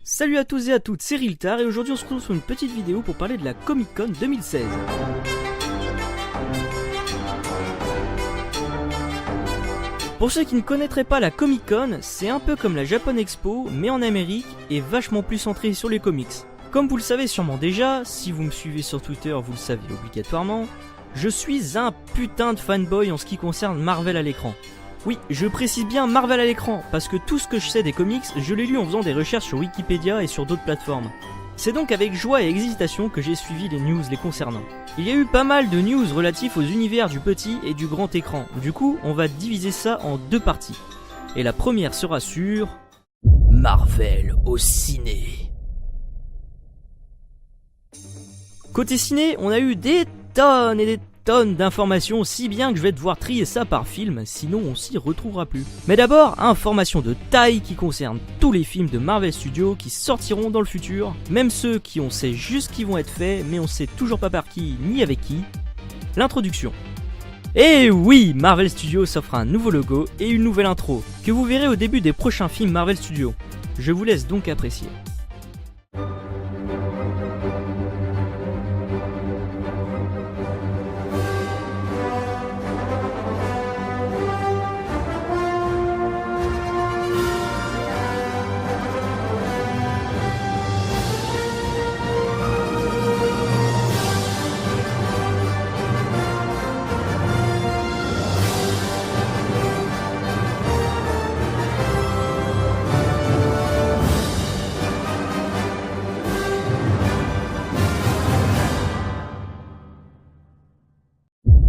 Salut à tous et à toutes, c'est Riltar et aujourd'hui on se retrouve sur une petite vidéo pour parler de la Comic Con 2016. Pour ceux qui ne connaîtraient pas la Comic Con, c'est un peu comme la Japan Expo mais en Amérique et vachement plus centré sur les comics. Comme vous le savez sûrement déjà, si vous me suivez sur Twitter vous le savez obligatoirement, je suis un putain de fanboy en ce qui concerne Marvel à l'écran. Oui, je précise bien Marvel à l'écran, parce que tout ce que je sais des comics, je l'ai lu en faisant des recherches sur Wikipédia et sur d'autres plateformes. C'est donc avec joie et excitation que j'ai suivi les news les concernant. Il y a eu pas mal de news relatifs aux univers du petit et du grand écran, du coup on va diviser ça en deux parties. Et la première sera sur... Marvel au ciné. Côté ciné, on a eu des tonnes et des tonnes d'informations, si bien que je vais devoir trier ça par film, sinon on s'y retrouvera plus. Mais d'abord, information de taille qui concerne tous les films de Marvel Studios qui sortiront dans le futur, même ceux qui on sait juste qui vont être faits, mais on sait toujours pas par qui ni avec qui. L'introduction. Et oui, Marvel Studios s'offre un nouveau logo et une nouvelle intro, que vous verrez au début des prochains films Marvel Studios. Je vous laisse donc apprécier.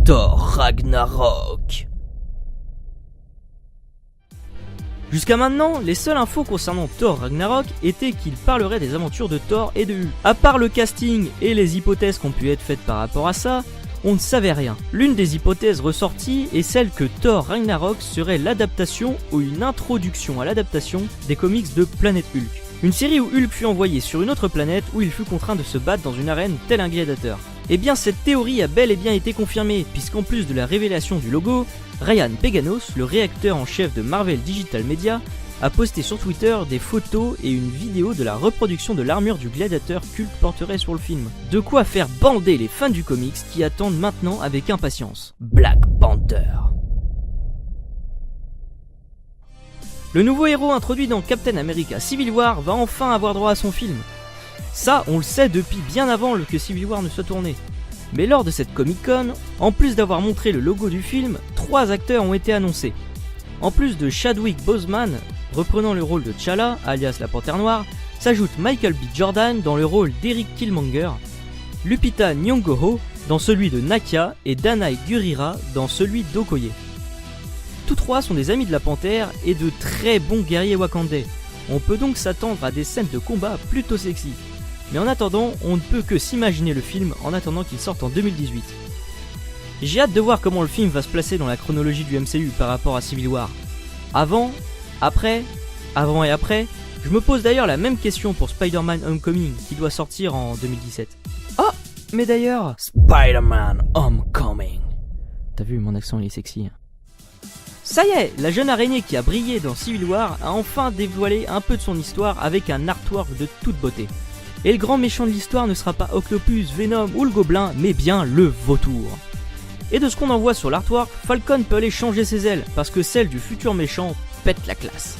Thor Ragnarok. Jusqu'à maintenant, les seules infos concernant Thor Ragnarok étaient qu'il parlerait des aventures de Thor et de Hulk. À part le casting et les hypothèses qui ont pu être faites par rapport à ça, on ne savait rien. L'une des hypothèses ressorties est celle que Thor Ragnarok serait l'adaptation ou une introduction à l'adaptation des comics de Planète Hulk. Une série où Hulk fut envoyé sur une autre planète où il fut contraint de se battre dans une arène tel un gladiateur. Eh bien cette théorie a bel et bien été confirmée, puisqu'en plus de la révélation du logo, Ryan Peganos, le rédacteur en chef de Marvel Digital Media, a posté sur Twitter des photos et une vidéo de la reproduction de l'armure du gladiateur qu'Hulk porterait sur le film. De quoi faire bander les fans du comics qui attendent maintenant avec impatience. Black Panther. Le nouveau héros introduit dans Captain America Civil War va enfin avoir droit à son film. Ça, on le sait depuis bien avant que Civil War ne soit tourné. Mais lors de cette Comic Con, en plus d'avoir montré le logo du film, 3 acteurs ont été annoncés. En plus de Chadwick Boseman, reprenant le rôle de T'Challa, alias la Panthère Noire, s'ajoute Michael B. Jordan dans le rôle d'Eric Killmonger, Lupita Nyong'o dans celui de Nakia et Danai Gurira dans celui d'Okoye. Tous 3 sont des amis de la Panthère et de très bons guerriers wakandais. On peut donc s'attendre à des scènes de combat plutôt sexy. Mais en attendant, on ne peut que s'imaginer le film en attendant qu'il sorte en 2018. J'ai hâte de voir comment le film va se placer dans la chronologie du MCU par rapport à Civil War. Avant, après, avant et après, je me pose d'ailleurs la même question pour Spider-Man Homecoming qui doit sortir en 2017. Oh, mais d'ailleurs, Spider-Man Homecoming. T'as vu, mon accent il est sexy. Ça y est, la jeune araignée qui a brillé dans Civil War a enfin dévoilé un peu de son histoire avec un artwork de toute beauté. Et le grand méchant de l'histoire ne sera pas Octopus, Venom ou le Gobelin, mais bien le Vautour. Et de ce qu'on en voit sur l'artwork, Falcon peut aller changer ses ailes, parce que celle du futur méchant pète la classe.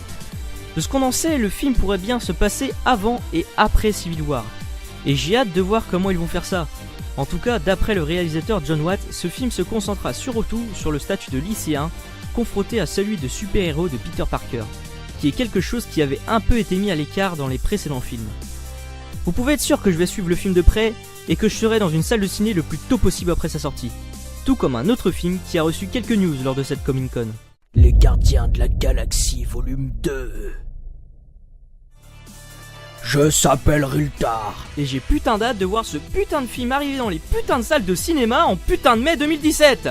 De ce qu'on en sait, le film pourrait bien se passer avant et après Civil War. Et j'ai hâte de voir comment ils vont faire ça. En tout cas, d'après le réalisateur John Watt, ce film se concentrera surtout sur le statut de lycéen, confronté à celui de super-héros de Peter Parker, qui est quelque chose qui avait un peu été mis à l'écart dans les précédents films. Vous pouvez être sûr que je vais suivre le film de près et que je serai dans une salle de ciné le plus tôt possible après sa sortie. Tout comme un autre film qui a reçu quelques news lors de cette Comic Con. Les Gardiens de la Galaxie volume 2. Je s'appelle Riltar. Et j'ai putain d'hâte de voir ce putain de film arriver dans les putains de salles de cinéma en putain de mai 2017.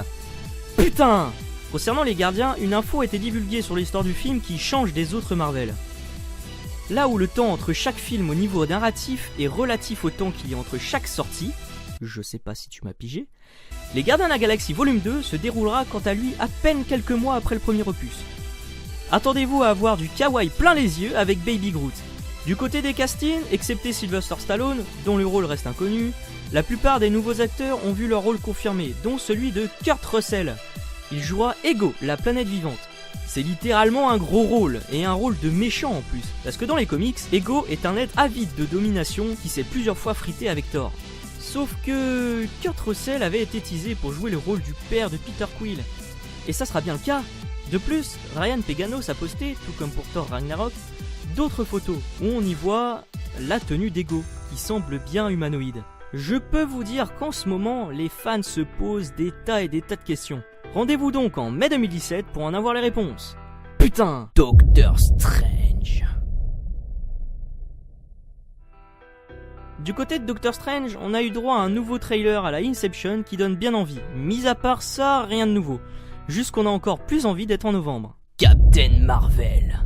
Putain. Concernant les Gardiens, une info a été divulguée sur l'histoire du film qui change des autres Marvel. Là où le temps entre chaque film au niveau narratif est relatif au temps qu'il y a entre chaque sortie, je sais pas si tu m'as pigé, les Gardiens de la Galaxie volume 2 se déroulera quant à lui à peine quelques mois après le premier opus. Attendez-vous à avoir du kawaii plein les yeux avec Baby Groot. Du côté des castings, excepté Sylvester Stallone, dont le rôle reste inconnu, la plupart des nouveaux acteurs ont vu leur rôle confirmé, dont celui de Kurt Russell. Il jouera Ego, la planète vivante. C'est littéralement un gros rôle, et un rôle de méchant en plus, parce que dans les comics, Ego est un être avide de domination qui s'est plusieurs fois frité avec Thor. Sauf que Kurt Russell avait été teasé pour jouer le rôle du père de Peter Quill, et ça sera bien le cas. De plus, Ryan Peganos a posté, tout comme pour Thor Ragnarok, d'autres photos où on y voit la tenue d'Ego, qui semble bien humanoïde. Je peux vous dire qu'en ce moment, les fans se posent des tas et des tas de questions. Rendez-vous donc en mai 2017 pour en avoir les réponses. Putain, Doctor Strange. Du côté de Doctor Strange, on a eu droit à un nouveau trailer à la Inception qui donne bien envie. Mis à part ça, rien de nouveau. Juste qu'on a encore plus envie d'être en novembre. Captain Marvel.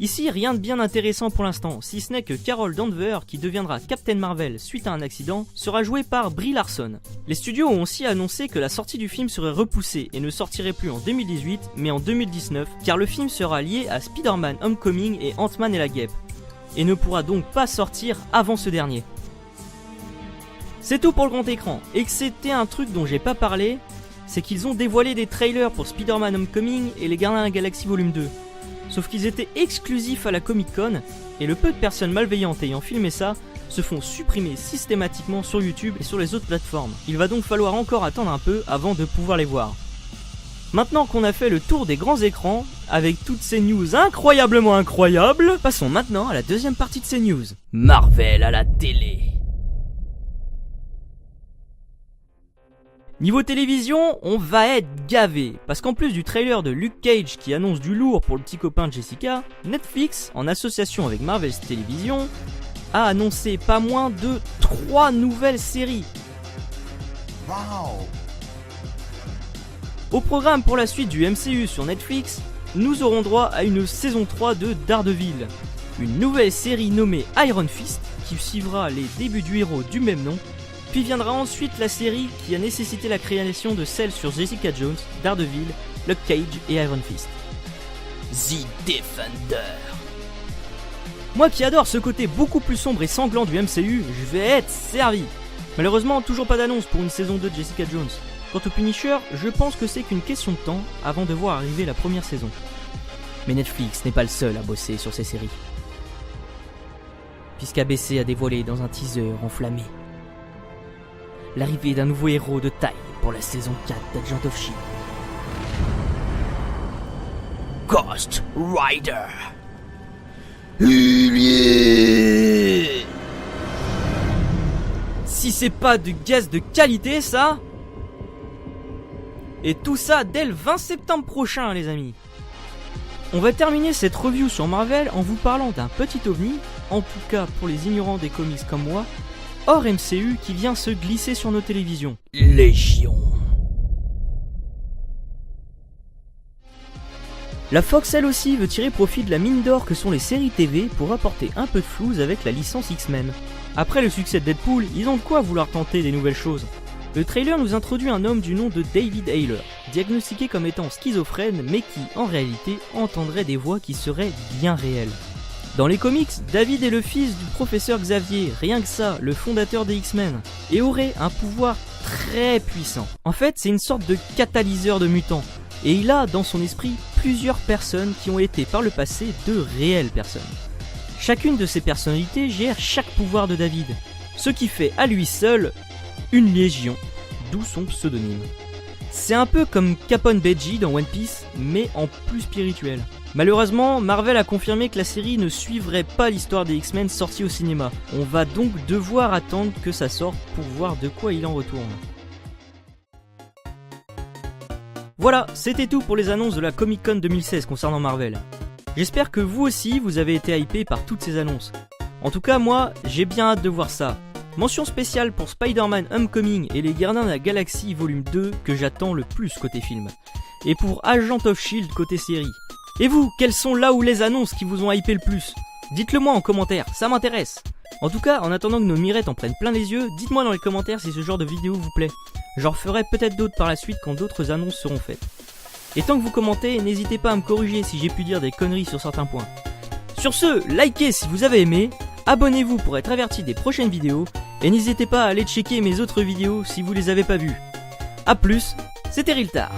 Ici, rien de bien intéressant pour l'instant, si ce n'est que Carol Danvers, qui deviendra Captain Marvel suite à un accident, sera jouée par Brie Larson. Les studios ont aussi annoncé que la sortie du film serait repoussée et ne sortirait plus en 2018, mais en 2019, car le film sera lié à Spider-Man Homecoming et Ant-Man et la Guêpe, et ne pourra donc pas sortir avant ce dernier. C'est tout pour le grand écran, et que c'était un truc dont j'ai pas parlé, c'est qu'ils ont dévoilé des trailers pour Spider-Man Homecoming et les Gardiens de la Galaxie Volume 2. Sauf qu'ils étaient exclusifs à la Comic-Con, et le peu de personnes malveillantes ayant filmé ça se font supprimer systématiquement sur YouTube et sur les autres plateformes. Il va donc falloir encore attendre un peu avant de pouvoir les voir. Maintenant qu'on a fait le tour des grands écrans, avec toutes ces news incroyablement incroyables, passons maintenant à la deuxième partie de ces news. Marvel à la télé. Niveau télévision, on va être gavé, parce qu'en plus du trailer de Luke Cage qui annonce du lourd pour le petit copain de Jessica, Netflix, en association avec Marvel's Television, a annoncé pas moins de 3 nouvelles séries. Wow. Au programme pour la suite du MCU sur Netflix, nous aurons droit à une saison 3 de Daredevil, une nouvelle série nommée Iron Fist qui suivra les débuts du héros du même nom. Puis viendra ensuite la série qui a nécessité la création de celle sur Jessica Jones, Daredevil, Luke Cage et Iron Fist. The Defender. Moi qui adore ce côté beaucoup plus sombre et sanglant du MCU, je vais être servi. Malheureusement, toujours pas d'annonce pour une saison 2 de Jessica Jones. Quant au Punisher, je pense que c'est qu'une question de temps avant de voir arriver la première saison. Mais Netflix n'est pas le seul à bosser sur ces séries. Puisqu'ABC a dévoilé dans un teaser enflammé l'arrivée d'un nouveau héros de taille pour la saison 4 d'Agent of Shield. Ghost Rider. Si c'est pas du gaz de qualité ça. Et tout ça dès le 20 septembre prochain les amis. On va terminer cette review sur Marvel en vous parlant d'un petit ovni, en tout cas pour les ignorants des comics comme moi, hors MCU qui vient se glisser sur nos télévisions. Légion. La Fox elle aussi veut tirer profit de la mine d'or que sont les séries TV pour apporter un peu de flouze avec la licence X-Men. Après le succès de Deadpool, ils ont de quoi vouloir tenter des nouvelles choses. Le trailer nous introduit un homme du nom de David Hayler, diagnostiqué comme étant schizophrène mais qui, en réalité, entendrait des voix qui seraient bien réelles. Dans les comics, David est le fils du professeur Xavier, rien que ça, le fondateur des X-Men, et aurait un pouvoir très puissant. En fait, c'est une sorte de catalyseur de mutants, et il a dans son esprit plusieurs personnes qui ont été par le passé de réelles personnes. Chacune de ces personnalités gère chaque pouvoir de David, ce qui fait à lui seul une légion, d'où son pseudonyme. C'est un peu comme Capone Beji dans One Piece, mais en plus spirituel. Malheureusement, Marvel a confirmé que la série ne suivrait pas l'histoire des X-Men sortie au cinéma. On va donc devoir attendre que ça sorte pour voir de quoi il en retourne. Voilà, c'était tout pour les annonces de la Comic-Con 2016 concernant Marvel. J'espère que vous aussi, vous avez été hypés par toutes ces annonces. En tout cas, moi, j'ai bien hâte de voir ça. Mention spéciale pour Spider-Man Homecoming et les Gardiens de la Galaxie Volume 2 que j'attends le plus côté film. Et pour Agent of Shield côté série. Et vous, quelles sont là où les annonces qui vous ont hypé le plus? Dites-le moi en commentaire, ça m'intéresse. En tout cas, en attendant que nos mirettes en prennent plein les yeux, dites-moi dans les commentaires si ce genre de vidéo vous plaît. J'en ferai peut-être d'autres par la suite quand d'autres annonces seront faites. Et tant que vous commentez, n'hésitez pas à me corriger si j'ai pu dire des conneries sur certains points. Sur ce, likez si vous avez aimé, abonnez-vous pour être averti des prochaines vidéos, et n'hésitez pas à aller checker mes autres vidéos si vous les avez pas vues. A plus, c'était Riltar.